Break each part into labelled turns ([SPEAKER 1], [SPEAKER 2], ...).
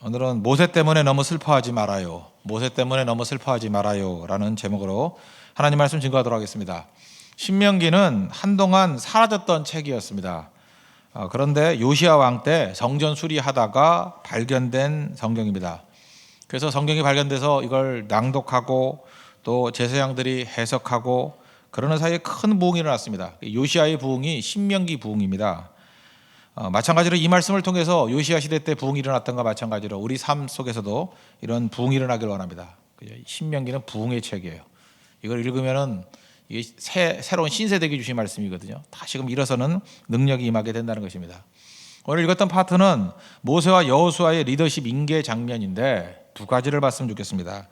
[SPEAKER 1] 오늘은 모세 때문에 너무 슬퍼하지 말아요. 모세 때문에 너무 슬퍼하지 말아요 라는 제목으로 하나님 말씀 증거하도록 하겠습니다. 신명기는 한동안 사라졌던 책이었습니다. 그런데 요시야 왕 때 성전 수리하다가 발견된 성경입니다. 그래서 성경이 발견돼서 이걸 낭독하고 또 제사장들이 해석하고 그러는 사이에 큰 부흥이 일어났습니다. 요시야의 부흥이 신명기 부흥입니다. 마찬가지로 이 말씀을 통해서 요시야 시대 때 부흥이 일어났던 것과 마찬가지로 우리 삶 속에서도 이런 부흥이 일어나기를 원합니다. 신명기는 부흥의 책이에요. 이걸 읽으면은 이게 새로운 신세대기 주신 말씀이거든요. 다시금 일어서는 능력이 임하게 된다는 것입니다. 오늘 읽었던 파트는 모세와 여호수아의 리더십 인계 장면인데 두 가지를 봤으면 좋겠습니다.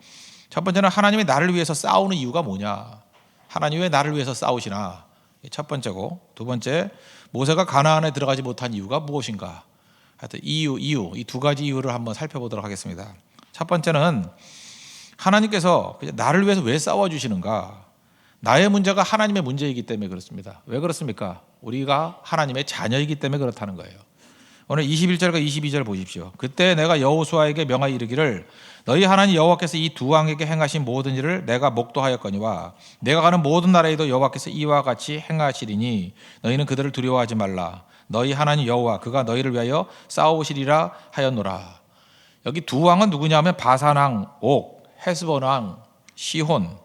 [SPEAKER 1] 첫 번째는 하나님이 나를 위해서 싸우는 이유가 뭐냐? 하나님 왜 나를 위해서 싸우시나? 첫 번째고, 두 번째 모세가 가나안에 들어가지 못한 이유가 무엇인가? 하여튼 이유 이 두 가지 이유를 한번 살펴보도록 하겠습니다. 첫 번째는 하나님께서 나를 위해서 왜 싸워주시는가? 나의 문제가 하나님의 문제이기 때문에 그렇습니다. 왜 그렇습니까? 우리가 하나님의 자녀이기 때문에 그렇다는 거예요. 오늘 21절과 22절 보십시오. 그때 내가 여호수아에게 명하여 이르기를 너희 하나님 여호와께서 이 두 왕에게 행하신 모든 일을 내가 목도하였거니와 내가 가는 모든 나라에도 여호와께서 이와 같이 행하시리니 너희는 그들을 두려워하지 말라. 너희 하나님 여호와 그가 너희를 위하여 싸우시리라 하였노라. 여기 두 왕은 누구냐면 바산 왕 옥, 헤스본 왕 시혼.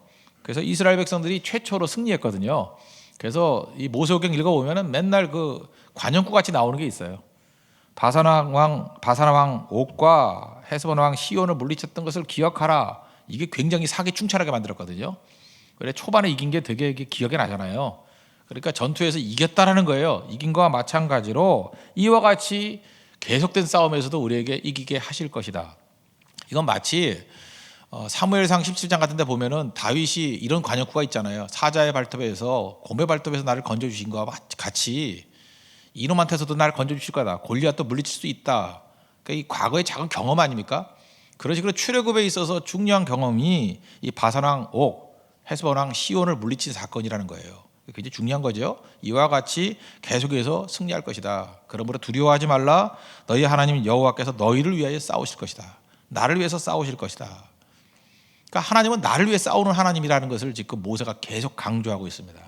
[SPEAKER 1] 그래서 이스라엘 백성들이 최초로 승리했거든요. 그래서 이 모세오경 읽어보면 맨날 그 관용구 같이 나오는 게 있어요. 바산 왕 옥과 헤스본 왕 시온을 물리쳤던 것을 기억하라. 이게 굉장히 사기 충천하게 만들었거든요. 그래 초반에 이긴 게 되게 기억이 나잖아요. 그러니까 전투에서 이겼다라는 거예요. 이긴 거와 마찬가지로 이와 같이 계속된 싸움에서도 우리에게 이기게 하실 것이다. 이건 마치 사무엘상 17장 같은 데 보면은 다윗이 이런 관역구가 있잖아요. 사자의 발톱에서 곰의 발톱에서 나를 건져주신 거와 같이 이놈한테서도 날 건져주실 거다. 골리앗도 물리칠 수 있다. 그러니까 이 과거의 작은 경험 아닙니까? 그런 식으로 출애굽에 있어서 중요한 경험이 이 바산왕 옥, 헤스본왕 시온을 물리친 사건이라는 거예요. 굉장히 중요한 거죠. 이와 같이 계속해서 승리할 것이다. 그러므로 두려워하지 말라. 너희 하나님 여호와께서 너희를 위하여 싸우실 것이다. 나를 위해서 싸우실 것이다. 그러니까 하나님은 나를 위해 싸우는 하나님이라는 것을 지금 모세가 계속 강조하고 있습니다.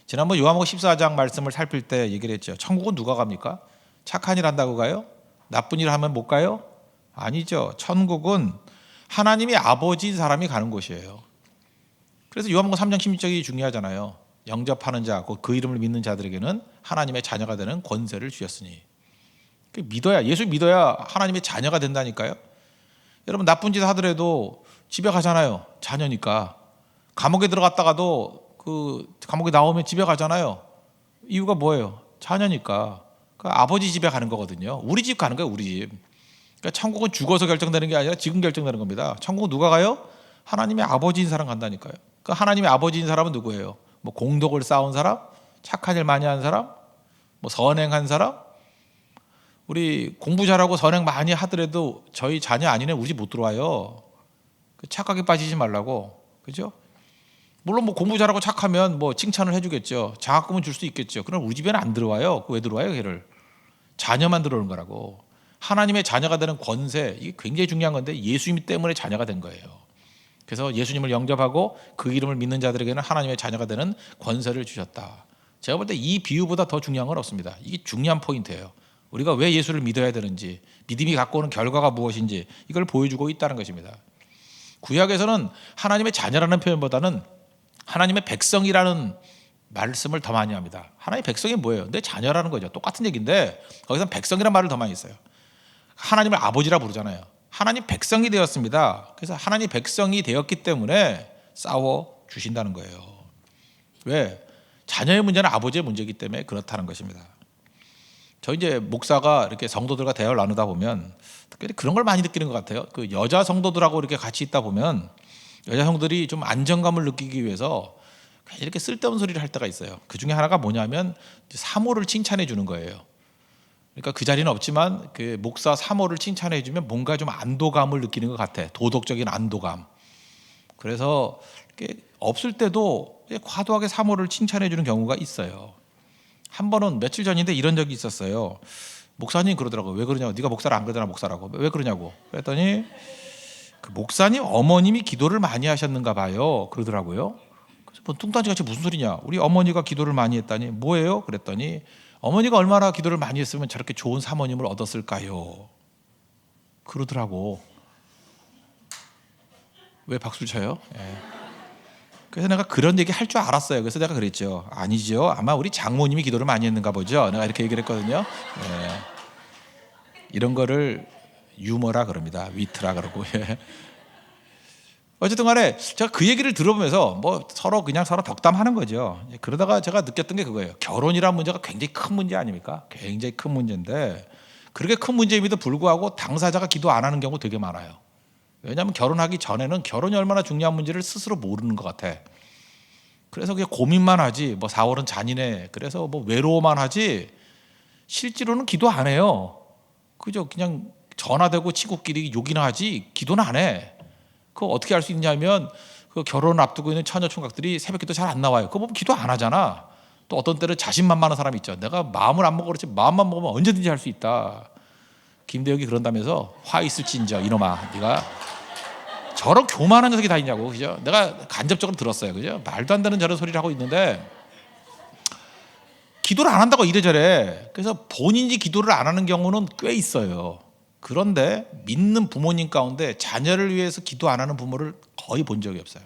[SPEAKER 1] 지난번 요한복음 14장 말씀을 살필 때 얘기를 했죠. 천국은 누가 갑니까? 착한 일 한다고 가요? 나쁜 일 하면 못 가요? 아니죠. 천국은 하나님이 아버지인 사람이 가는 곳이에요. 그래서 요한복음 3장 16절이 중요하잖아요. 영접하는 자, 그 이름을 믿는 자들에게는 하나님의 자녀가 되는 권세를 주셨으니. 믿어야, 예수 믿어야 하나님의 자녀가 된다니까요. 여러분 나쁜 짓 하더라도 집에 가잖아요. 자녀니까. 감옥에 들어갔다가도 그 감옥에 나오면 집에 가잖아요. 이유가 뭐예요? 자녀니까. 그러니까 아버지 집에 가는 거거든요. 우리 집 가는 거예요. 우리 집. 그러니까 천국은 죽어서 결정되는 게 아니라 지금 결정되는 겁니다. 천국은 누가 가요? 하나님의 아버지인 사람 간다니까요. 그러니까 하나님의 아버지인 사람은 누구예요? 뭐 공덕을 쌓은 사람? 착한 일 많이 한 사람? 뭐 선행한 사람? 우리 공부 잘하고 선행 많이 하더라도 저희 자녀 아니면 우리 집 못 들어와요. 착하게 빠지지 말라고. 그죠? 물론 뭐 공부 잘하고 착하면 뭐 칭찬을 해주겠죠. 장학금은 줄 수 있겠죠. 그럼 우리 집에는 안 들어와요. 왜 들어와요? 걔를 자녀만 들어오는 거라고. 하나님의 자녀가 되는 권세, 이게 굉장히 중요한 건데 예수님 때문에 자녀가 된 거예요. 그래서 예수님을 영접하고 그 이름을 믿는 자들에게는 하나님의 자녀가 되는 권세를 주셨다. 제가 볼 때 이 비유보다 더 중요한 건 없습니다. 이게 중요한 포인트예요. 우리가 왜 예수를 믿어야 되는지, 믿음이 갖고 오는 결과가 무엇인지 이걸 보여주고 있다는 것입니다. 구약에서는 하나님의 자녀라는 표현보다는 하나님의 백성이라는 말씀을 더 많이 합니다. 하나님의 백성이 뭐예요? 내 자녀라는 거죠. 똑같은 얘기인데 거기서 백성이라는 말을 더 많이 써요. 하나님을 아버지라 부르잖아요. 하나님 백성이 되었습니다. 그래서 하나님 백성이 되었기 때문에 싸워 주신다는 거예요. 왜? 자녀의 문제는 아버지의 문제이기 때문에 그렇다는 것입니다. 저 이제 목사가 이렇게 성도들과 대화를 나누다 보면 특별히 그런 걸 많이 느끼는 것 같아요. 그 여자 성도들하고 이렇게 같이 있다 보면 여자 성도들이 좀 안정감을 느끼기 위해서 이렇게 쓸데없는 소리를 할 때가 있어요. 그 중에 하나가 뭐냐면 사모를 칭찬해 주는 거예요. 그러니까 그 자리는 없지만 그 목사 사모를 칭찬해 주면 뭔가 좀 안도감을 느끼는 것 같아. 도덕적인 안도감. 그래서 이렇게 없을 때도 과도하게 사모를 칭찬해 주는 경우가 있어요. 한 번은 며칠 전인데 이런 적이 있었어요. 목사님 그러더라고요. 왜 그러냐고. 네가 목사를 안 그러잖아 목사라고. 왜 그러냐고. 그랬더니 그 목사님 어머님이 기도를 많이 하셨는가 봐요. 그러더라고요. 그래서 뭐 뚱딴지같이 무슨 소리냐. 우리 어머니가 기도를 많이 했다니 뭐예요? 그랬더니 어머니가 얼마나 기도를 많이 했으면 저렇게 좋은 사모님을 얻었을까요? 그러더라고. 왜 박수를 쳐요? 예. 그래서 내가 그런 얘기 할 줄 알았어요. 그래서 내가 그랬죠. 아니죠. 아마 우리 장모님이 기도를 많이 했는가 보죠. 내가 이렇게 얘기를 했거든요. 예. 이런 거를 유머라 그럽니다. 위트라 그러고. 예. 어쨌든 간에 제가 그 얘기를 들어보면서 뭐 서로 그냥 서로 덕담하는 거죠. 그러다가 제가 느꼈던 게 그거예요. 결혼이라는 문제가 굉장히 큰 문제 아닙니까? 굉장히 큰 문제인데 그렇게 큰 문제임에도 불구하고 당사자가 기도 안 하는 경우 되게 많아요. 왜냐하면 결혼하기 전에는 결혼이 얼마나 중요한 문제를 스스로 모르는 것 같아. 그래서 그냥 고민만 하지 뭐 4월은 잔인해. 그래서 뭐 외로워만 하지 실제로는 기도 안 해요. 그죠? 그냥 전화되고 친구끼리 욕이나 하지 기도는 안 해. 그거 어떻게 할 수 있냐면 그 결혼 앞두고 있는 처녀 총각들이 새벽기도 잘 안 나와요. 그거 보면 기도 안 하잖아. 또 어떤 때는 자신만만한 사람이 있죠. 내가 마음을 안 먹어 그렇지 마음만 먹으면 언제든지 할 수 있다. 김대혁이 그런다면서 화 있을진저 이놈아 네가 저런 교만한 녀석이 다 있냐고. 그죠? 내가 간접적으로 들었어요. 그죠? 말도 안 되는 저런 소리를 하고 있는데 기도를 안 한다고 이래저래. 그래서 본인이 기도를 안 하는 경우는 꽤 있어요. 그런데 믿는 부모님 가운데 자녀를 위해서 기도 안 하는 부모를 거의 본 적이 없어요.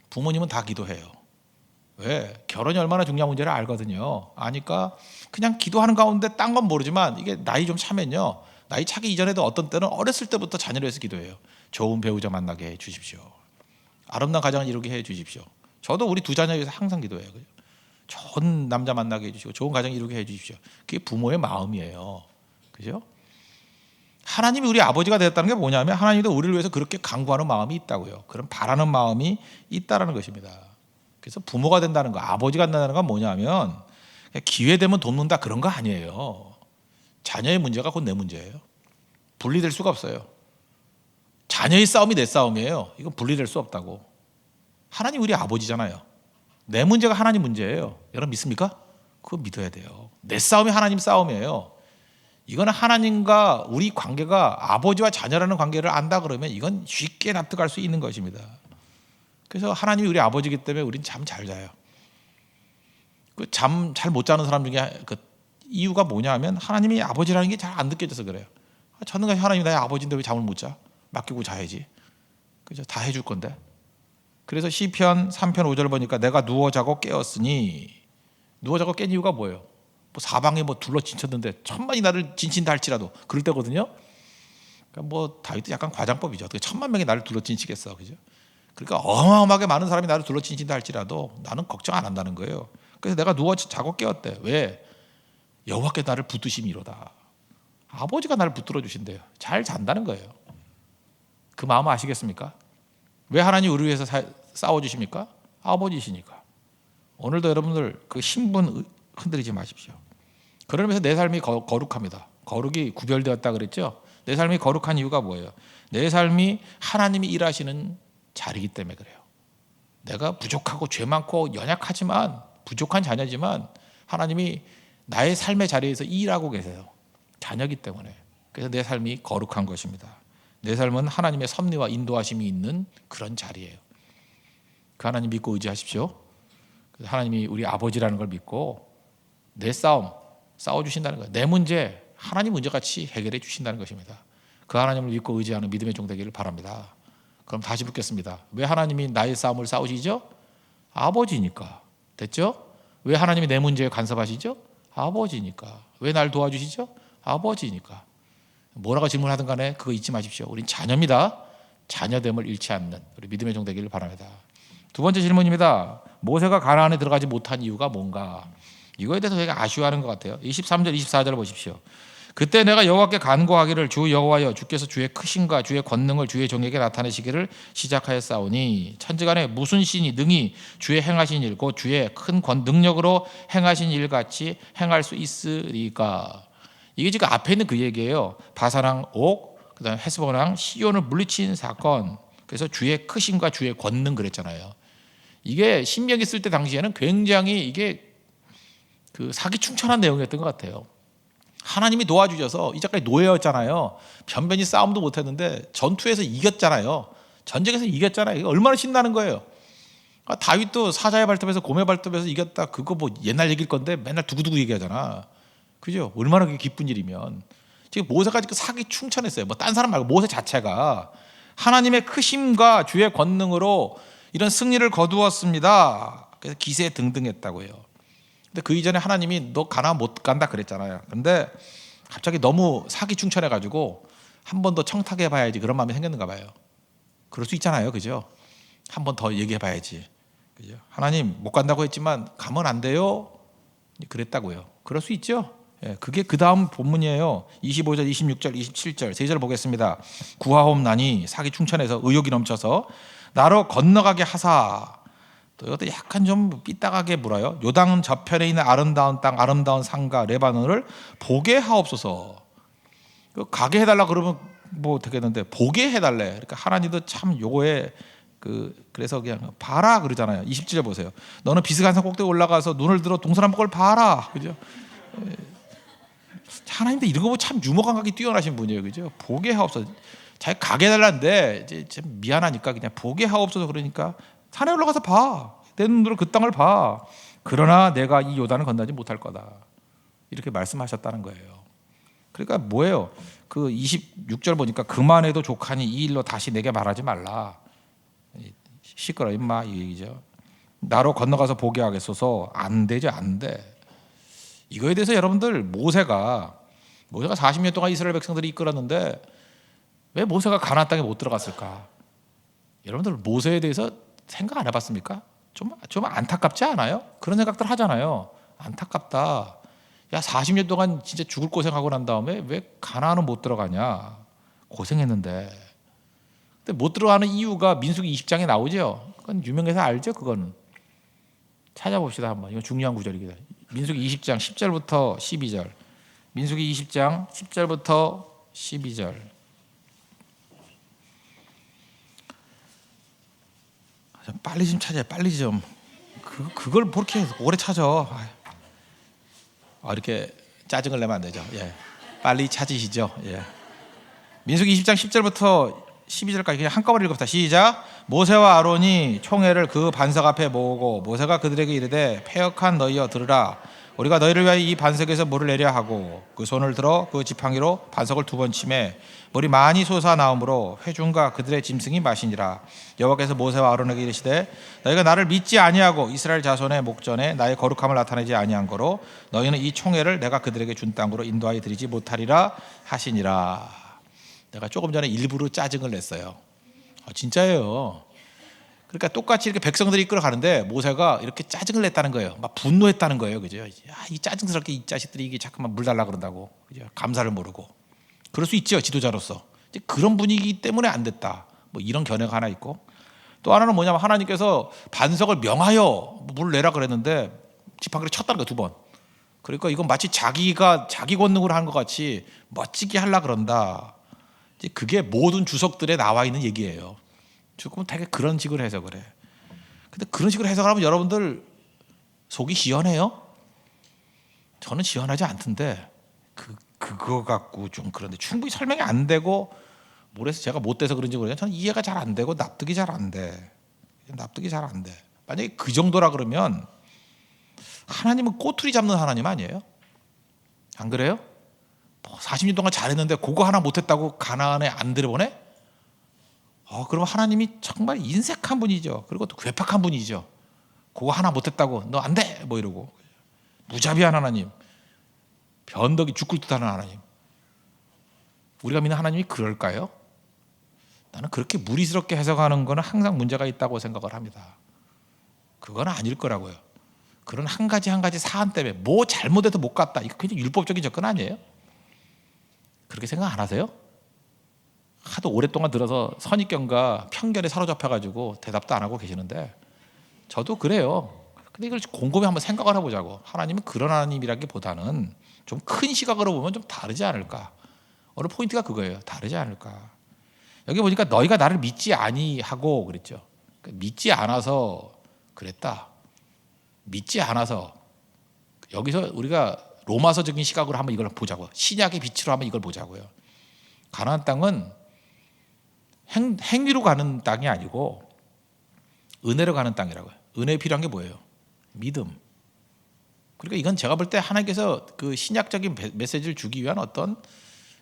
[SPEAKER 1] 부모님은 다 기도해요. 왜? 결혼이 얼마나 중요한 문제를 알거든요. 아니까 그냥 기도하는 가운데 딴 건 모르지만 이게 나이 좀 차면요. 나이 차기 이전에도 어떤 때는 어렸을 때부터 자녀를 위해서 기도해요. 좋은 배우자 만나게 해 주십시오. 아름다운 가정을 이루게 해 주십시오. 저도 우리 두 자녀 위해서 항상 기도해요. 좋은 남자 만나게 해 주시고 좋은 가정 이루게 해 주십시오. 그게 부모의 마음이에요. 그죠? 하나님이 우리 아버지가 되었다는 게 뭐냐면 하나님도 우리를 위해서 그렇게 간구하는 마음이 있다고요. 그런 바라는 마음이 있다라는 것입니다. 그래서 부모가 된다는 거, 아버지가 된다는 건 뭐냐면 기회 되면 돕는다 그런 거 아니에요. 자녀의 문제가 곧 내 문제예요. 분리될 수가 없어요. 자녀의 싸움이 내 싸움이에요. 이건 분리될 수 없다고. 하나님 우리 아버지잖아요. 내 문제가 하나님 문제예요. 여러분 믿습니까? 그거 믿어야 돼요. 내 싸움이 하나님 싸움이에요. 이거는 하나님과 우리 관계가 아버지와 자녀라는 관계를 안다 그러면 이건 쉽게 납득할 수 있는 것입니다. 그래서 하나님이 우리 아버지이기 때문에 우리는 잠 잘 자요. 그 잠 잘 못 자는 사람 중에 그 이유가 뭐냐면 하나님이 아버지라는 게 잘 안 느껴져서 그래요. 저는 하나님이 나의 아버지인데 왜 잠을 못 자? 맡기고 자야지. 그죠? 다 해줄 건데. 그래서 시편 3편 5절 보니까 내가 누워 자고 깨었으니 누워 자고 깬 이유가 뭐예요? 뭐 사방에 뭐 둘러 진쳤는데 천만이 나를 진친다 할지라도 그럴 때거든요. 그러니까 뭐 다윗도 약간 과장법이죠. 어떻게 천만 명이 나를 둘러 진치겠어, 그죠? 그러니까 어마어마하게 많은 사람이 나를 둘러 진친다 할지라도 나는 걱정 안 한다는 거예요. 그래서 내가 누워 자고 깨었대. 왜? 여호와께 나를 붙드심이로다. 아버지가 나를 붙들어 주신대요. 잘 잔다는 거예요. 그 마음 아시겠습니까? 왜 하나님 우리 위해서 싸워 주십니까? 아버지시니까. 오늘도 여러분들 그 신분 흔들리지 마십시오. 그러면서 내 삶이 거룩합니다. 거룩이 구별되었다 그랬죠. 내 삶이 거룩한 이유가 뭐예요? 내 삶이 하나님이 일하시는 자리이기 때문에 그래요. 내가 부족하고 죄 많고 연약하지만 부족한 자녀지만 하나님이 나의 삶의 자리에서 일하고 계세요. 자녀이기 때문에. 그래서 내 삶이 거룩한 것입니다. 내 삶은 하나님의 섭리와 인도하심이 있는 그런 자리예요. 그 하나님 믿고 의지하십시오. 하나님이 우리 아버지라는 걸 믿고 내 싸움 싸워주신다는 거예요. 내 문제 하나님 문제같이 해결해 주신다는 것입니다. 그 하나님을 믿고 의지하는 믿음의 종 되기를 바랍니다. 그럼 다시 묻겠습니다. 왜 하나님이 나의 싸움을 싸우시죠? 아버지니까. 됐죠? 왜 하나님이 내 문제에 간섭하시죠? 아버지니까. 왜 날 도와주시죠? 아버지니까. 뭐라고 질문하든 간에 그거 잊지 마십시오. 우린 자녀입니다. 자녀됨을 잃지 않는 우리 믿음의 종 되기를 바랍니다. 두 번째 질문입니다. 모세가 가나안에 들어가지 못한 이유가 뭔가? 이거에 대해서 되게 아쉬워하는 것 같아요. 23절 24절 보십시오. 그때 내가 여호와께 간구하기를 주 여호와여 주께서 주의 크심과 주의 권능을 주의 종에게 나타내시기를 시작하였사오니 천지간에 무슨 신이 능히 주의 행하신 일 곧 주의 큰 능력으로 행하신 일같이 행할 수 있으리까. 이게 지금 앞에 있는 그 얘기예요. 바산왕 옥, 그다음에 헤스본왕 시온을 물리친 사건. 그래서 주의 크심과 주의 권능 그랬잖아요. 이게 신명기 쓸 때 당시에는 굉장히 이게 그 사기충천한 내용이었던 것 같아요. 하나님이 도와주셔서 이제까지 노예였잖아요. 변변히 싸움도 못했는데 전투에서 이겼잖아요. 전쟁에서 이겼잖아요. 이거 얼마나 신나는 거예요. 다윗도 사자의 발톱에서 곰의 발톱에서 이겼다. 그거 뭐 옛날 얘기일 건데 맨날 두고두고 얘기하잖아. 그죠? 얼마나 그게 기쁜 일이면. 지금 모세가 지금 사기 충천했어요. 뭐 딴 사람 말고 모세 자체가 하나님의 크심과 주의 권능으로 이런 승리를 거두었습니다. 그래서 기세에 등등했다고요. 근데 그 이전에 하나님이 너 가나안 못 간다 그랬잖아요. 근데 갑자기 너무 사기 충천해가지고 한 번 더 청탁해봐야지 그런 마음이 생겼는가 봐요. 그럴 수 있잖아요, 그죠? 한 번 더 얘기해봐야지, 그죠? 하나님 못 간다고 했지만 가면 안 돼요. 그랬다고요. 그럴 수 있죠. 예, 그게 그 다음 본문이에요. 25절, 26절, 27절 세 절 보겠습니다. 구하옵나니 사기 충천해서 의욕이 넘쳐서 나로 건너가게 하사. 또 이것도 약간 좀 삐딱하게 물어요. 요단 저편에 있는 아름다운 땅, 아름다운 산과 레바논을 보게 하옵소서. 가게 해달라 그러면 뭐 되겠는데 보게 해달래. 그러니까 하나님도 참 요거에 그래서 그냥 봐라 그러잖아요. 27절 보세요. 너는 비스간산 꼭대기 올라가서 눈을 들어 동서남북을 봐라. 그죠? 하나님도 이런 거 보면 참 유머 감각이 뛰어나신 분이에요. 그죠? 보게 하옵소서. 자기 가게 해달라는데 이제 좀 미안하니까 그냥 보게 하옵소서. 그러니까 산에 올라가서 봐. 내 눈으로 그 땅을 봐. 그러나 내가 이 요단을 건너지 못할 거다. 이렇게 말씀하셨다는 거예요. 그러니까 뭐예요? 그 26절 보니까 그만해도 족하니 이 일로 다시 내게 말하지 말라. 시끄러 임마 이 얘기죠. 나로 건너가서 보게 하겠소서. 안 되죠, 안 돼. 이거에 대해서 여러분들 모세가 40년 동안 이스라엘 백성들이 이끌었는데 왜 모세가 가나안 땅에 못 들어갔을까? 여러분들 모세에 대해서 생각 안 해봤습니까? 좀 안타깝지 않아요? 그런 생각들 하잖아요. 안타깝다. 야 40년 동안 진짜 죽을 고생하고 난 다음에 왜 가나안은 못 들어가냐? 고생했는데. 근데 못 들어가는 이유가 민수기 20장에 나오죠. 그건 유명해서 알죠. 그거는 찾아봅시다 한번. 이거 중요한 구절이거든요. 민수기 20장 10절부터 12절. 민수기 20장 10절부터 12절. 좀 빨리 좀 찾아요. 빨리 좀. 그걸 그렇게 오래 찾아. 이렇게 짜증을 내면 안 되죠. 예. 빨리 찾으시죠. 예. 민수기 20장 10절부터 12절까지 그냥 한꺼번에 읽읍시다. 시작. 모세와 아론이 총회를 그 반석 앞에 모으고 모세가 그들에게 이르되 패역한 너희여 들으라. 우리가 너희를 위하여 이 반석에서 물을 내려 하고 그 손을 들어 그 지팡이로 반석을 2번 치매 물이 많이 솟아나오므로 회중과 그들의 짐승이 마시니라. 여호와께서 모세와 아론에게 이르시되 너희가 나를 믿지 아니하고 이스라엘 자손의 목전에 나의 거룩함을 나타내지 아니한 거로 너희는 이 총회를 내가 그들에게 준 땅으로 인도하여 드리지 못하리라 하시니라. 내가 조금 전에 일부러 짜증을 냈어요. 진짜예요. 그러니까 똑같이 이렇게 백성들이 이끌어가는데 모세가 이렇게 짜증을 냈다는 거예요. 막 분노했다는 거예요. 그죠? 이 짜증스럽게 이 자식들이 이게 자꾸만 물 달라 그런다고. 그죠? 감사를 모르고. 그럴 수 있죠. 지도자로서. 그런 분위기 때문에 안 됐다. 뭐 이런 견해가 하나 있고. 또 하나는 뭐냐면 하나님께서 반석을 명하여 물 내라 그랬는데 지팡이를 쳤다는 거예요. 2번. 그러니까 이건 마치 자기가 자기 권능으로 한 것 같이 멋지게 하려 그런다. 그게 모든 주석들에 나와 있는 얘기예요. 조금 되게 그런 식으로 해석을 해. 근데 그런 식으로 해석하면 여러분들 속이 시원해요? 저는 시원하지 않던데 그거 갖고 좀 그런데 충분히 설명이 안 되고 뭐래서 제가 못 돼서 그런지 모르겠지만 저는 이해가 잘 안 되고 납득이 잘 안 돼. 납득이 잘 안 돼. 만약에 그 정도라 그러면 하나님은 꼬투리 잡는 하나님 아니에요? 안 그래요? 40년 동안 잘했는데 그거 하나 못했다고 가나안에 안 들여보내? 그럼 하나님이 정말 인색한 분이죠. 그리고 또 괴팍한 분이죠. 그거 하나 못했다고 너 안 돼! 뭐 이러고. 무자비한 하나님. 변덕이 죽을 듯하는 하나님. 우리가 믿는 하나님이 그럴까요? 나는 그렇게 무리스럽게 해석하는 거는 항상 문제가 있다고 생각을 합니다. 그건 아닐 거라고요. 그런 한 가지 사안 때문에 뭐 잘못해서 못 갔다. 이거 굉장히 율법적인 접근 아니에요? 그렇게 생각 안 하세요? 하도 오랫동안 들어서 선입견과 편견에 사로잡혀가지고 대답도 안 하고 계시는데 저도 그래요. 근데 이걸 곰곰이 한번 생각을 해보자고. 하나님은 그런 하나님이라기보다는 좀 큰 시각으로 보면 좀 다르지 않을까. 오늘 포인트가 그거예요. 다르지 않을까. 여기 보니까 너희가 나를 믿지 아니하고 그랬죠. 믿지 않아서 그랬다. 믿지 않아서. 여기서 우리가 로마서적인 시각으로 한번 이걸 보자고. 신약의 빛으로 한번 이걸 보자고요. 가나안 땅은 행위로 가는 땅이 아니고 은혜로 가는 땅이라고요. 은혜에 필요한 게 뭐예요? 믿음. 그러니까 이건 제가 볼 때 하나님께서 그 신약적인 메시지를 주기 위한 어떤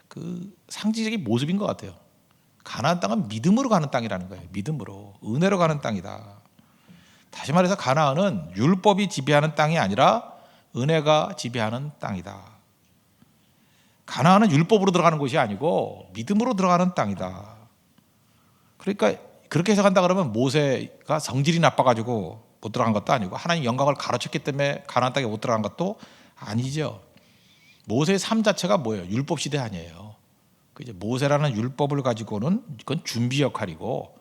[SPEAKER 1] 그 상징적인 모습인 것 같아요. 가나안 땅은 믿음으로 가는 땅이라는 거예요. 믿음으로, 은혜로 가는 땅이다. 다시 말해서 가나안은 율법이 지배하는 땅이 아니라 은혜가 지배하는 땅이다. 가나안은 율법으로 들어가는 곳이 아니고 믿음으로 들어가는 땅이다. 그러니까 그렇게 해석한다 그러면 모세가 성질이 나빠가지고 못 들어간 것도 아니고 하나님 영광을 가로챘기 때문에 가나안 땅에 못 들어간 것도 아니죠. 모세의 삶 자체가 뭐예요? 율법 시대 아니에요. 이제 모세라는 율법을 가지고는 이건 준비 역할이고,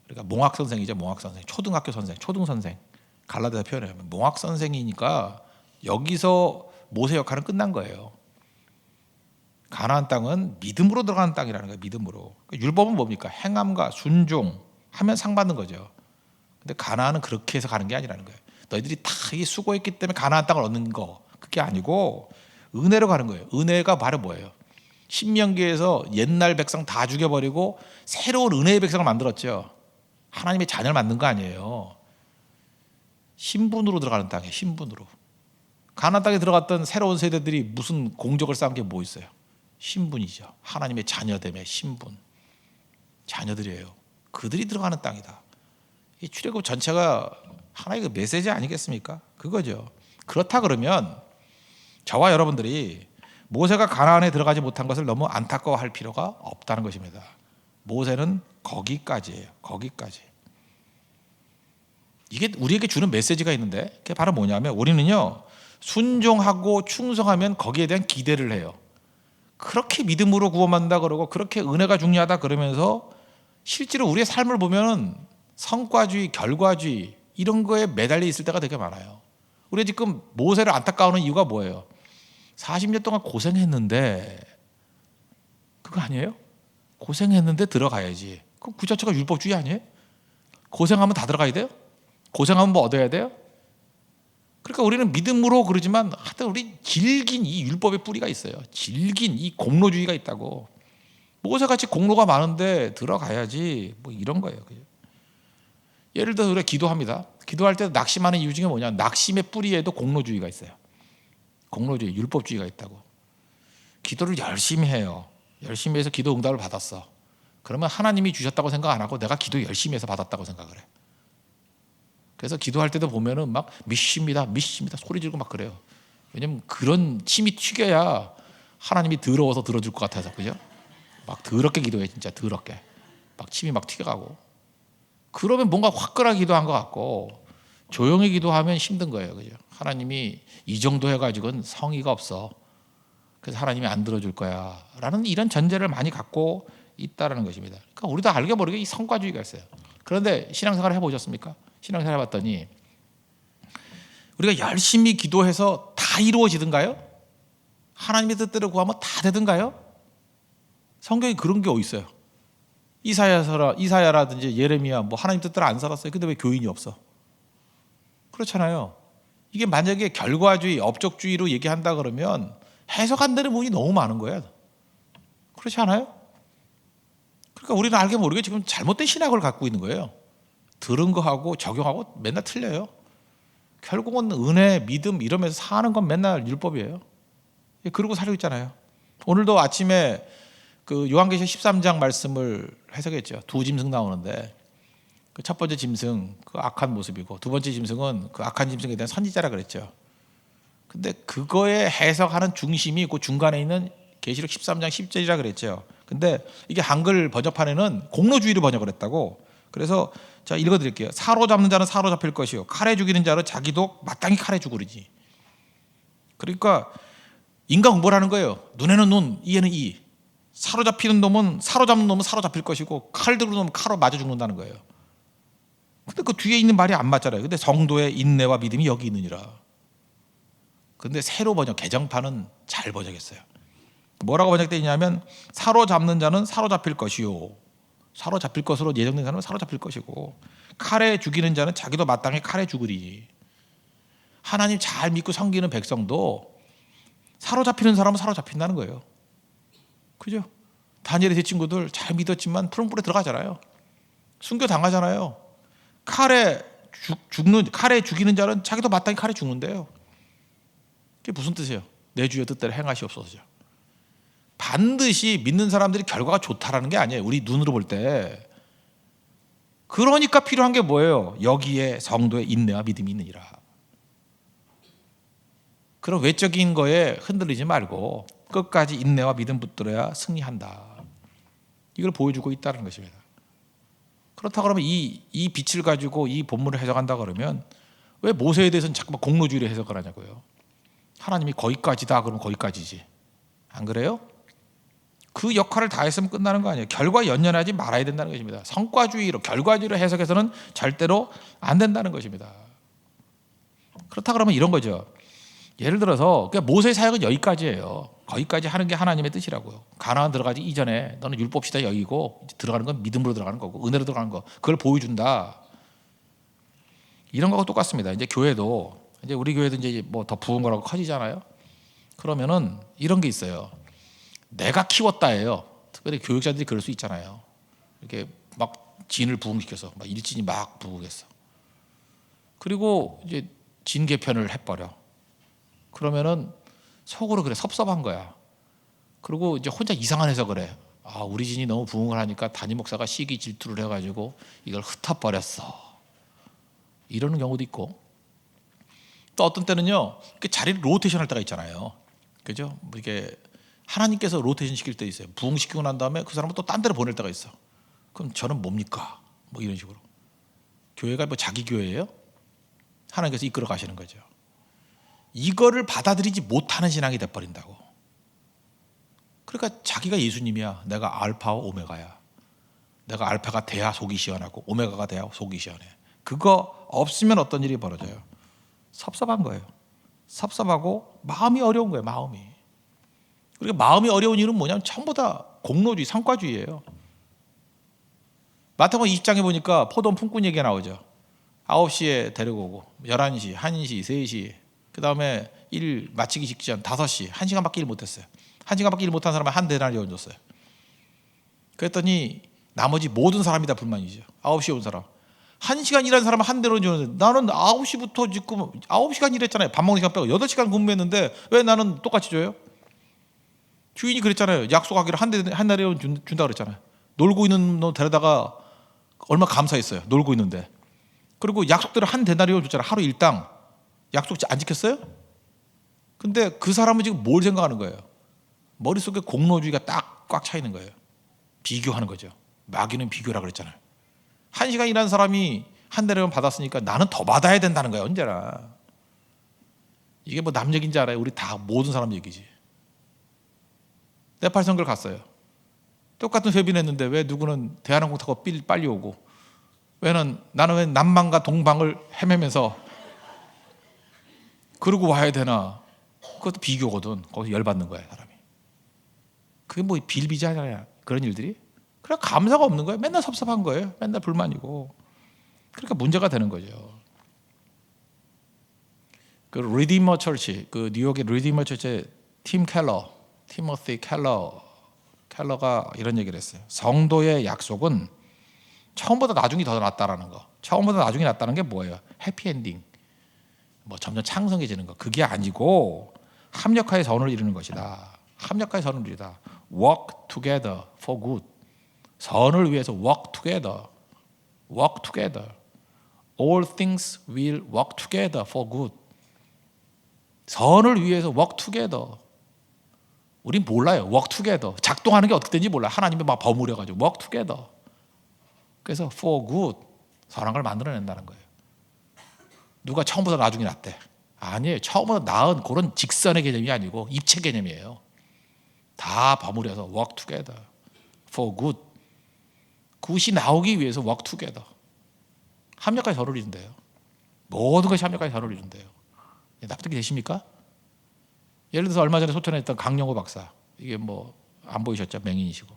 [SPEAKER 1] 그러니까 몽학 선생이죠. 몽학 선생, 초등학교 선생, 초등 선생. 갈라디아서 표현하면 몽학 선생이니까 여기서 모세 역할은 끝난 거예요. 가나안 땅은 믿음으로 들어가는 땅이라는 거예요. 믿음으로. 율법은 뭡니까? 행함과 순종하면 상 받는 거죠. 근데 가나안은 그렇게 해서 가는 게 아니라는 거예요. 너희들이 다 수고했기 때문에 가나안 땅을 얻는 거, 그게 아니고 은혜로 가는 거예요. 은혜가 바로 뭐예요? 신명기에서 옛날 백성 다 죽여버리고 새로운 은혜의 백성을 만들었죠. 하나님의 자녀를 만든 거 아니에요. 신분으로 들어가는 땅이에요. 신분으로. 가나안 땅에 들어갔던 새로운 세대들이 무슨 공적을 쌓은 게 뭐 있어요? 신분이죠. 하나님의 자녀됨의 신분. 자녀들이에요. 그들이 들어가는 땅이다. 이 출애굽 전체가 하나의 그 메시지 아니겠습니까? 그거죠. 그렇다 그러면 저와 여러분들이 모세가 가나안에 들어가지 못한 것을 너무 안타까워할 필요가 없다는 것입니다. 모세는 거기까지예요. 거기까지. 이게 우리에게 주는 메시지가 있는데 그게 바로 뭐냐면 우리는요, 순종하고 충성하면 거기에 대한 기대를 해요. 그렇게 믿음으로 구원받는다 그러고 그렇게 은혜가 중요하다 그러면서 실제로 우리의 삶을 보면 성과주의, 결과주의 이런 거에 매달려 있을 때가 되게 많아요. 우리가 지금 모세를 안타까워하는 이유가 뭐예요? 40년 동안 고생했는데, 그거 아니에요? 고생했는데 들어가야지. 그럼 그 자체가 율법주의 아니에요? 고생하면 다 들어가야 돼요? 고생하면 뭐 얻어야 돼요? 그러니까 우리는 믿음으로 그러지만 하여튼 우리 질긴 이 율법의 뿌리가 있어요. 질긴 이 공로주의가 있다고. 모세같이 공로가 많은데 들어가야지 뭐 이런 거예요. 예를 들어서 우리가 기도합니다. 기도할 때 낙심하는 이유 중에 뭐냐, 낙심의 뿌리에도 공로주의가 있어요. 공로주의, 율법주의가 있다고. 기도를 열심히 해요. 열심히 해서 기도 응답을 받았어. 그러면 하나님이 주셨다고 생각 안 하고 내가 기도 열심히 해서 받았다고 생각을 해. 그래서 기도할 때도 보면은 막 믿습니다 소리 지르고 막 그래요. 왜냐면 그런 침이 튀겨야 하나님이 더러워서 들어줄 것 같아서. 그죠? 막 더럽게 기도해. 진짜 더럽게 막 침이 막 튀겨가고. 그러면 뭔가 화끈하게 기도한 것 같고, 조용히 기도하면 힘든 거예요. 그죠? 하나님이 이 정도 해가지고는 성의가 없어. 그래서 하나님이 안 들어줄 거야 라는 이런 전제를 많이 갖고 있다는 것입니다. 그러니까 우리도 알게 모르게 이 성과주의가 있어요. 그런데 신앙생활을 해보셨습니까? 신앙생활 해봤더니 우리가 열심히 기도해서 다 이루어지든가요? 하나님의 뜻대로 구하면 다 되든가요? 성경에 그런 게 어디 있어요? 이사야라든지 예레미야 뭐 하나님 뜻대로 안 살았어요. 근데 왜 교인이 없어? 그렇잖아요. 이게 만약에 결과주의, 업적주의로 얘기한다 그러면 해석 안 되는 부분이 너무 많은 거예요. 그렇지 않아요? 그러니까 우리는 알게 모르게 지금 잘못된 신학을 갖고 있는 거예요. 들은 거 하고 적용하고 맨날 틀려요. 결국은 은혜, 믿음 이러면서 사는 건 맨날 율법이에요. 그러고 살고 있잖아요. 오늘도 아침에 그 요한계시록 13장 말씀을 해석했죠. 두 짐승 나오는데 그 첫 번째 짐승 그 악한 모습이고 두 번째 짐승은 그 악한 짐승에 대한 선지자라 그랬죠. 근데 그거에 해석하는 중심이 그 중간에 있는 계시록 13장 10절이라 그랬죠. 근데 이게 한글 번역판에는 공로주의로 번역을 했다고. 그래서 자 읽어드릴게요. 사로잡는 자는 사로잡힐 것이요 칼에 죽이는 자는 자기도 마땅히 칼에 죽으리지. 그러니까 인간 공부를 하는 거예요. 눈에는 눈, 이에는 이. 사로잡히는 놈은 사로잡는 놈은 사로잡힐 것이고 칼 들고 놈은 칼로 맞아 죽는다는 거예요. 근데 그 뒤에 있는 말이 안 맞잖아요. 근데 성도의 인내와 믿음이 여기 있느니라. 근데 새로 번역 개정판은 잘 번역했어요. 뭐라고 번역되어 있냐면 사로잡는 자는 사로잡힐 것이요. 사로잡힐 것으로 예정된 사람은 사로잡힐 것이고 칼에 죽이는 자는 자기도 마땅히 칼에 죽으리. 하나님 잘 믿고 섬기는 백성도 사로잡히는 사람은 사로잡힌다는 거예요. 그죠? 다니엘의 세 친구들 잘 믿었지만 푸른불에 들어가잖아요. 순교 당하잖아요. 칼에 죽이는 자는 자기도 마땅히 칼에 죽는데요. 그게 무슨 뜻이에요? 내 주의 뜻대로 행하시옵소서죠. 반드시 믿는 사람들이 결과가 좋다라는 게 아니에요. 우리 눈으로 볼 때. 그러니까 필요한 게 뭐예요? 여기에 성도의 인내와 믿음이 있느니라. 그런 외적인 거에 흔들리지 말고 끝까지 인내와 믿음 붙들어야 승리한다. 이걸 보여주고 있다는 것입니다. 그렇다 그러면 이 빛을 가지고 이 본문을 해석한다 그러면 왜 모세에 대해서는 자꾸만 공로주의로 해석을 하냐고요. 하나님이 거기까지다 그러면 거기까지지. 안 그래요? 그 역할을 다 했으면 끝나는 거 아니에요. 결과 연연하지 말아야 된다는 것입니다. 성과주의로 결과주의로 해석해서는 절대로 안 된다는 것입니다. 그렇다 그러면 이런 거죠. 예를 들어서 모세의 사역은 여기까지예요. 거기까지 하는 게 하나님의 뜻이라고요. 가나안 들어가기 이전에 너는 율법시다 여기고 들어가는 건 믿음으로 들어가는 거고 은혜로 들어가는 거 그걸 보여준다. 이런 거하고 똑같습니다. 이제 교회도 이제 우리 교회도 이제 뭐 더 부은 거라고 커지잖아요. 그러면은 이런 게 있어요. 내가 키웠다예요. 특별히 교육자들이 그럴 수 있잖아요. 이렇게 막 진을 부흥시켜서 막 일진이 막 부흥했어. 그리고 이제 진 개편을 해버려. 그러면은 속으로 그래 섭섭한 거야. 그리고 이제 혼자 이상한 해석을 해. 아, 우리 진이 너무 부흥을 하니까 담임 목사가 시기 질투를 해가지고 이걸 흩어버렸어. 이러는 경우도 있고, 또 어떤 때는요, 자리를 로테이션 할 때가 있잖아요. 그죠? 뭐 이게 하나님께서 로테이션 시킬 때 있어요. 부흥시키고 난 다음에 그 사람을 또 딴 데로 보낼 때가 있어. 그럼 저는 뭡니까? 뭐 이런 식으로. 교회가 뭐 자기 교회예요? 하나님께서 이끌어 가시는 거죠. 이거를 받아들이지 못하는 신앙이 돼버린다고. 그러니까 자기가 예수님이야. 내가 알파와 오메가야. 내가 알파가 돼야 속이 시원하고 오메가가 돼야 속이 시원해. 그거 없으면 어떤 일이 벌어져요? 섭섭한 거예요. 섭섭하고 마음이 어려운 거예요. 마음이. 그리고 마음이 어려운 이유는 뭐냐면 전부 다 공로주의, 성과주의예요. 마태복음 20장에 보니까 포도원 품꾼 얘기가 나오죠. 9시에 데리고 오고 11시, 1시, 3시 그 다음에 일 마치기 직전 5시 1시간밖에 일 못했어요. 1시간밖에 일 못한 사람은 한 데나리온 줬어요. 그랬더니 나머지 모든 사람이 다 불만이죠. 9시에 온 사람 1시간 일한 사람은 한 데나리온 줬는데 나는 9시부터 지금 9시간 일했잖아요. 밥 먹는 시간 빼고 8시간 근무했는데 왜 나는 똑같이 줘요? 주인이 그랬잖아요. 약속하기로 한 데나리온 준다 그랬잖아요. 놀고 있는 너 데려다가 얼마 감사했어요. 놀고 있는데. 그리고 약속대로 한 데나리온 줬잖아요. 하루 일당. 약속 안 지켰어요? 근데 그 사람은 지금 뭘 생각하는 거예요? 머릿속에 공로주의가 딱 꽉 차 있는 거예요. 비교하는 거죠. 마귀는 비교라 그랬잖아요. 1시간 일하는 사람이 한 데나리온 받았으니까 나는 더 받아야 된다는 거예요. 언제나. 이게 뭐 남 얘기인지 알아요? 우리 다 모든 사람 얘기지. 네팔 선교를 갔어요. 똑같은 회비를 했는데 왜 누구는 대한항공 타고 빨리 오고 나는 왜 남방과 동방을 헤매면서 그러고 와야 되나? 그것도 비교거든. 거기서 열받는 거야 사람이. 그게 뭐 빌비자잖아요. 그런 일들이. 그래 감사가 없는 거예요. 맨날 섭섭한 거예요. 맨날 불만이고. 그러니까 문제가 되는 거죠. 그 리디머 처치, 그 뉴욕의 리디머 처치의 티모시 켈러가 이런 얘기를 했어요. 성도의 약속은 처음보다 나중이 더 낫다라는 거. 처음보다 나중이 낫다는 게 뭐예요? 해피엔딩. 뭐 점점 창성해지는 거. 그게 아니고 합력하여 선을 이루는 것이다. 합력하여 선을 이루다. Work together for good. 선을 위해서 work together. Work together. All things will work together for good. 선을 위해서 work together. 우린 몰라요. work together. 작동하는 게 어떻게 되는지 몰라요. 하나님이 막 버무려가지고 work together. 그래서 for good. 선한 걸 만들어낸다는 거예요. 누가 처음보다 나중에 낫대. 아니에요. 처음보다 나은 그런 직선의 개념이 아니고 입체 개념이에요. 다 버무려서 work together. for good. 굿이 나오기 위해서 work together. 합력하여 선을 이룬대요. 모든 것이 합력하여 선을 이룬대요. 납득이 되십니까? 예를 들어서 얼마 전에 소천했던 강영호 박사. 이게 뭐 안 보이셨죠? 맹인이시고.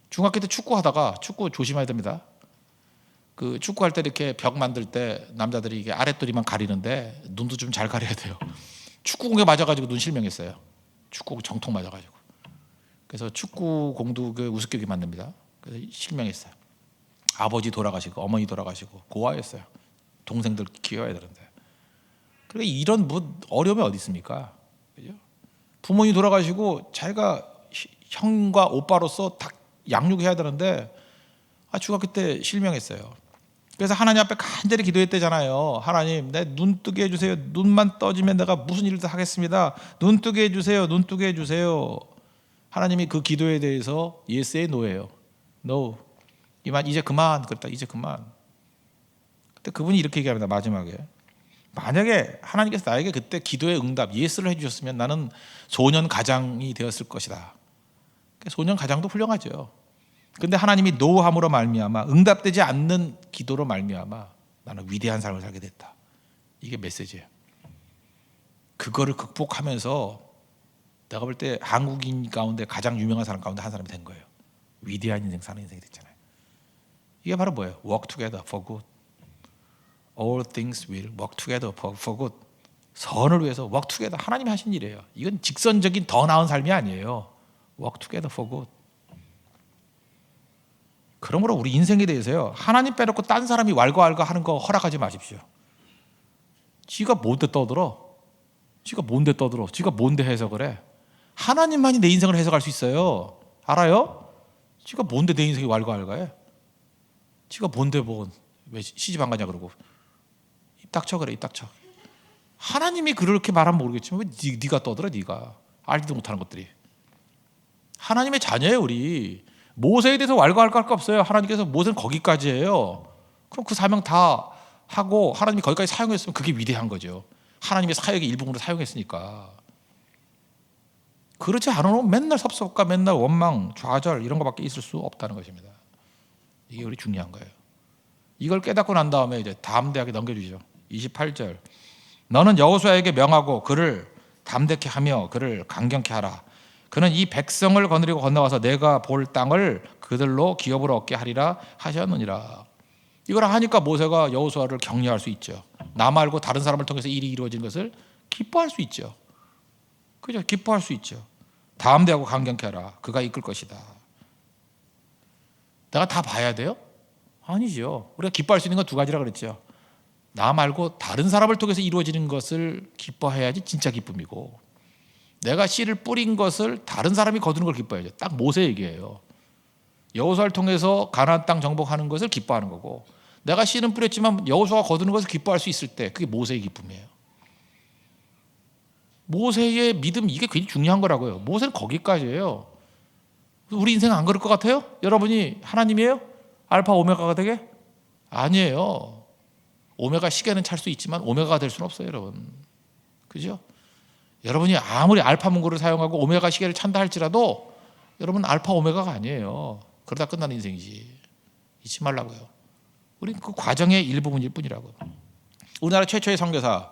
[SPEAKER 1] 중학교 때 축구하다가 축구 조심해야 됩니다. 그 축구할 때 이렇게 벽 만들 때 남자들이 이게 아랫도리만 가리는데 눈도 좀 잘 가려야 돼요. 축구공에 맞아가지고 눈 실명했어요. 축구 정통 맞아가지고. 그래서 축구공도 그 우습게 만듭니다. 그래서 실명했어요. 아버지 돌아가시고 어머니 돌아가시고 고아였어요. 동생들 키워야 되는데. 그러니까 이런 뭐 어려움이 어디 있습니까? 그죠? 부모님 돌아가시고 자기가 형과 오빠로서 다 양육해야 되는데 중학교 때 실명했어요. 그래서 하나님 앞에 간절히 기도했대잖아요. 하나님, 내 눈 뜨게 해주세요. 눈만 떠지면 내가 무슨 일을 하겠습니다. 눈 뜨게 해주세요. 눈 뜨게 해주세요. 하나님이 그 기도에 대해서 예스에 노예요. No. 이제 그만. 그랬다. 이제 그만. 그때 그분이 이렇게 얘기합니다. 마지막에. 만약에 하나님께서 나에게 그때 기도의 응답, 예스를 해주셨으면 나는 소년 가장이 되었을 것이다. 소년 가장도 훌륭하죠. 근데 하나님이 노함으로 말미암아 응답되지 않는 기도로 말미암아 나는 위대한 삶을 살게 됐다. 이게 메시지예요. 그거를 극복하면서 내가 볼 때 한국인 가운데 가장 유명한 사람 가운데 한 사람이 된 거예요. 위대한 인생 사는 인생이 됐잖아요. 이게 바로 뭐예요? Work together for good. All things will work together for good. 선을 위해서 work together. 하나님이 하신 일이에요. 이건 직선적인 더 나은 삶이 아니에요. Work together for good. 그러므로 우리 인생에 대해서요, 하나님 빼놓고 딴 사람이 왈가왈가 하는 거 허락하지 마십시오. 지가 뭔데 떠들어? 지가 뭔데 해석을 해? 하나님만이 내 인생을 해석할 수 있어요. 알아요? 지가 뭔데 내 인생이 왈가왈가해? 지가 뭔데 왜 시집 안 가냐 그러고 입 닥쳐 그래, 입 닥쳐. 하나님이 그렇게 말하면 모르겠지만 왜 네가 떠들어? 네가 알지도 못하는 것들이. 하나님의 자녀예요. 우리 모세에 대해서 왈가왈가 할 거 없어요. 하나님께서 모세는 거기까지 해요. 그럼 그 사명 다 하고 하나님이 거기까지 사용했으면 그게 위대한 거죠. 하나님의 사역의 일부분으로 사용했으니까. 그렇지 않으면 맨날 섭섭과 맨날 원망, 좌절 이런 거밖에 있을 수 없다는 것입니다. 이게 우리 중요한 거예요. 이걸 깨닫고 난 다음에 이제 다음 대학에 넘겨주죠. 28절. 너는 여호수아에게 명하고 그를 담대케 하며 그를 강경케 하라. 그는 이 백성을 거느리고 건너와서 내가 볼 땅을 그들로 기업을 얻게 하리라 하셨느니라. 이걸 하니까 모세가 여호수아를 격려할 수 있죠. 나 말고 다른 사람을 통해서 일이 이루어진 것을 기뻐할 수 있죠. 그죠? 기뻐할 수 있죠. 담대하고 강경케 하라. 그가 이끌 것이다. 내가 다 봐야 돼요? 아니죠. 우리가 기뻐할 수 있는 건 두 가지라 그랬죠. 나 말고 다른 사람을 통해서 이루어지는 것을 기뻐해야지 진짜 기쁨이고, 내가 씨를 뿌린 것을 다른 사람이 거두는 걸 기뻐해야죠. 딱 모세 얘기예요. 여호수아를 통해서 가나안 땅 정복하는 것을 기뻐하는 거고, 내가 씨는 뿌렸지만 여호수아가 거두는 것을 기뻐할 수 있을 때 그게 모세의 기쁨이에요. 모세의 믿음, 이게 굉장히 중요한 거라고요. 모세는 거기까지예요. 우리 인생 안 그럴 것 같아요? 여러분이 하나님이에요? 알파 오메가가 되게? 아니에요. 오메가 시계는 찰 수 있지만 오메가가 될 수는 없어요, 여러분. 그죠? 여러분이 아무리 알파 문구를 사용하고 오메가 시계를 찬다 할지라도 여러분 알파 오메가가 아니에요. 그러다 끝나는 인생이지. 잊지 말라고요. 우린 그 과정의 일부분일 뿐이라고요. 우리나라 최초의 선교사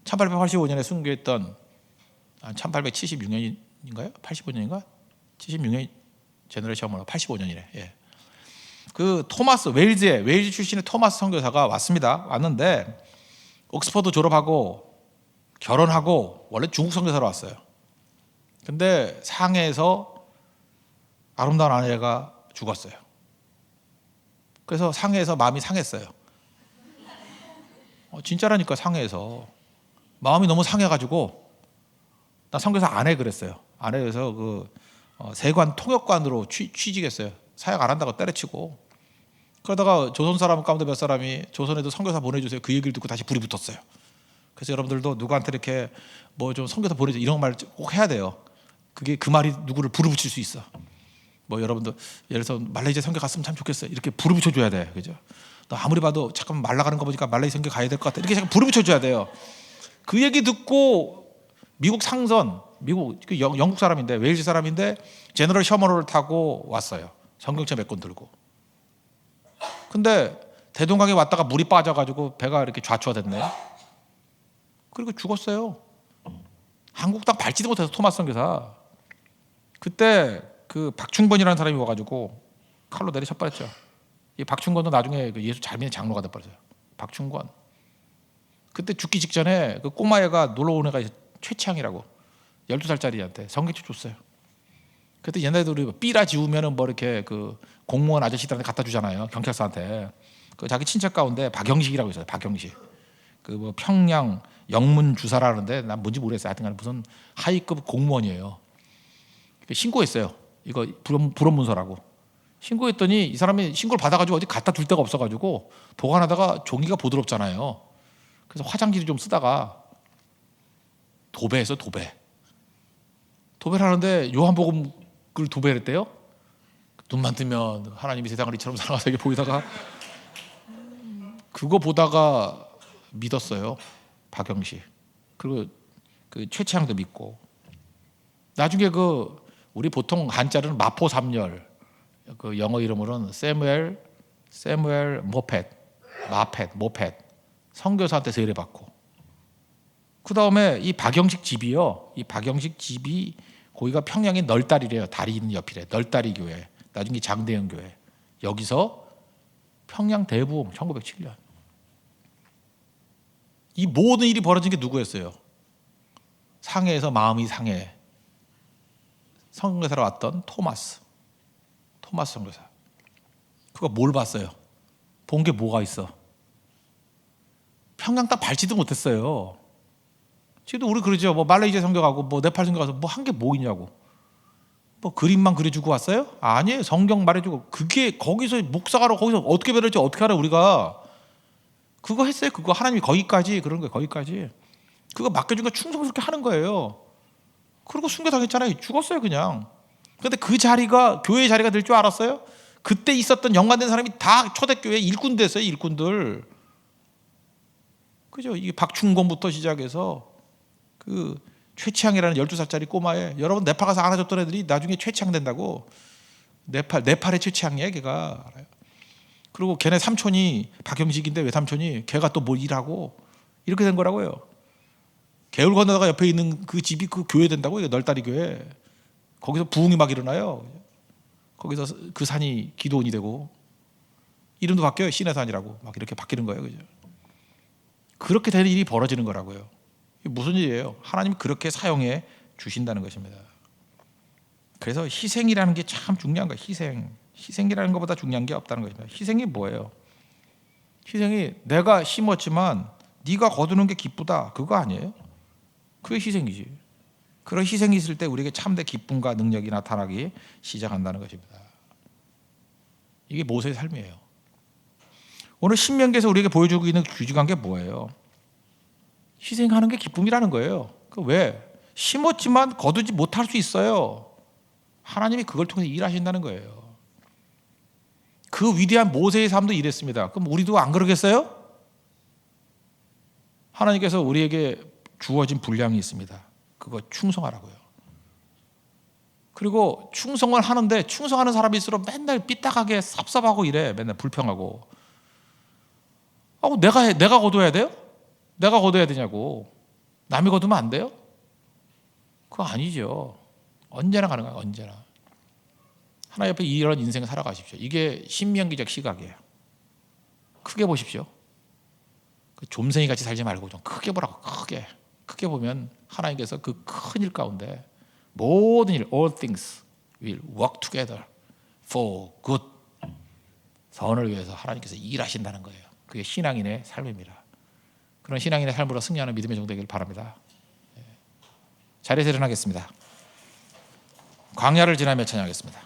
[SPEAKER 1] 1885년에 순교했던 1876년인가요? 85년인가? 76년 제너레이션으로 85년이래. 예. 그 토마스 웨일즈 출신의 토마스 선교사가 왔는데 옥스퍼드 졸업하고 결혼하고 원래 중국 선교사로 왔어요. 근데 상해에서 아름다운 아내가 죽었어요. 그래서 상해에서 마음이 상했어요. 진짜라니까. 상해에서 마음이 너무 상해가지고 나 선교사 안 해 그랬어요. 안 해서 그 세관 통역관으로 취직했어요. 사역 안 한다고 때려치고. 그러다가 조선 사람 가운데 몇 사람이 조선에도 선교사 보내주세요. 그 얘기를 듣고 다시 불이 붙었어요. 그래서 여러분들도 누구한테 이렇게 뭐 좀 선교사 보내줘 이런 말 꼭 해야 돼요. 그게 그 말이 누구를 불을 붙일 수 있어. 뭐 여러분도 예를 들어서 말레이시아 선교 갔으면 참 좋겠어요. 이렇게 불을 붙여줘야 돼. 그죠? 너 아무리 봐도 잠깐 말 나가는 거 보니까 말레이시아 선교 가야 될 것 같아. 이렇게 잠깐 불을 붙여줘야 돼요. 그 얘기 듣고 미국 상선, 미국 영국 사람인데 웨일즈 사람인데 제너럴 셔머로를 타고 왔어요. 성경책 몇 권 들고. 근데 대동강에 왔다가 물이 빠져가지고 배가 이렇게 좌초화됐네요. 그리고 죽었어요. 한국 땅 밟지도 못해서 토마스 선교사. 그때 그 박충권이라는 사람이 와가지고 칼로 내리 쳤버렸죠. 이 박충권도 나중에 그 예수 잘 믿는 장로가 돼버렸어요. 박충권. 그때 죽기 직전에 그 꼬마애가 놀러 온 애가 최치향이라고 12살짜리한테 성경책 줬어요. 그때 옛날에도 우리 삐라 지우면은 뭐 이렇게 그 공무원 아저씨들한테 갖다 주잖아요. 경찰서한테. 그 자기 친척 가운데 박영식이라고 있어요. 박영식. 그 뭐 평양 영문 주사라는데 난 뭔지 모르겠어요. 하여튼 무슨 하위급 공무원이에요. 신고했어요. 이거 불원문서라고. 신고했더니 이 사람이 신고를 받아가지고 어디 갖다 둘 데가 없어가지고 보관하다가 종이가 보드럽잖아요. 그래서 화장지를 좀 쓰다가 도배해서 도배를 하는데 요한복음을 도배했대요. 눈만 뜨면 하나님이 세상을 이처럼 사랑하사 이게 보이다가 그거 보다가 믿었어요. 박영식. 그리고 그 최치향도 믿고. 나중에 그 우리 보통 한자로는 마포 삼열, 그 영어 이름으로는 세무엘 모펫 선교사한테 세례받고. 그 다음에 이 박영식 집이요. 이 박영식 집이 거기가 평양의 널다리래요. 다리 있는 옆이래. 널다리 교회. 나중에 장대영 교회. 여기서 평양 대부흥 1907년. 이 모든 일이 벌어진 게 누구였어요? 상해에서 마음이 상해 선교사로 왔던 토마스 선교사. 그가 뭘 봤어요? 본 게 뭐가 있어? 평양 땅 밟지도 못했어요. 지금도 우리 그러죠. 뭐 말레이시아 선교 가고 뭐 네팔 선교 가서 뭐 한 게 뭐 있냐고. 뭐 그림만 그려주고 왔어요? 아니에요. 성경 말해주고. 그게 거기서 목사가로 거기서 어떻게 배울지 어떻게 알아 우리가. 그거 했어요. 그거 하나님이 거기까지 그런 거예요. 거기까지. 그거 맡겨준 거 충성스럽게 하는 거예요. 그리고 순교당했잖아요. 죽었어요 그냥. 그런데 그 자리가 교회의 자리가 될 줄 알았어요? 그때 있었던 연관된 사람이 다 초대교회 일꾼 됐어요. 일꾼들. 그죠? 이 박충곤부터 시작해서 그 최치향이라는 12살짜리 꼬마에 여러분 네팔 가서 안아줬던 애들이 나중에 최치향 된다고. 네팔의 최치향이에요 걔가. 알아요. 그리고 걔네 삼촌이 박형식인데 외삼촌이 걔가 또 뭘 일하고 이렇게 된 거라고요. 개울 건너다가 옆에 있는 그 집이 그 교회 된다고. 이게 널다리 교회. 거기서 부흥이 막 일어나요. 거기서 그 산이 기도원이 되고 이름도 바뀌어요. 신의 산이라고 막 이렇게 바뀌는 거예요. 그죠? 그렇게 되는 일이 벌어지는 거라고요. 이게 무슨 일이에요? 하나님이 그렇게 사용해 주신다는 것입니다. 그래서 희생이라는 게 참 중요한 거예요. 희생이라는 것보다 중요한 게 없다는 것입니다. 희생이 뭐예요? 희생이 내가 심었지만 네가 거두는 게 기쁘다. 그거 아니에요? 그게 희생이지. 그런 희생이 있을 때 우리에게 참된 기쁨과 능력이 나타나기 시작한다는 것입니다. 이게 모세의 삶이에요. 오늘 신명기에서 우리에게 보여주고 있는 규칙한 게 뭐예요? 희생하는 게 기쁨이라는 거예요. 왜? 심었지만 거두지 못할 수 있어요. 하나님이 그걸 통해서 일하신다는 거예요. 그 위대한 모세의 삶도 이랬습니다. 그럼 우리도 안 그러겠어요? 하나님께서 우리에게 주어진 분량이 있습니다. 그거 충성하라고요. 그리고 충성을 하는데 충성하는 사람일수록 맨날 삐딱하게 섭섭하고 이래. 맨날 불평하고. 내가 거둬야 돼요? 내가 거둬야 되냐고. 남이 거두면 안 돼요? 그거 아니죠. 언제나 가능해요. 언제나. 하나님 옆에 이런 인생을 살아가십시오. 이게 신명기적 시각이에요. 크게 보십시오. 좀생이 같이 살지 말고 좀 크게 보라고. 크게 보면 하나님께서 그 큰 일 가운데 모든 일, all things will work together for good. 선을 위해서 하나님께서 일하신다는 거예요. 그게 신앙인의 삶입니다. 그런 신앙인의 삶으로 승리하는 믿음의 종 되기를 바랍니다. 자리에서 일어나겠습니다. 광야를 지나며 찬양하겠습니다.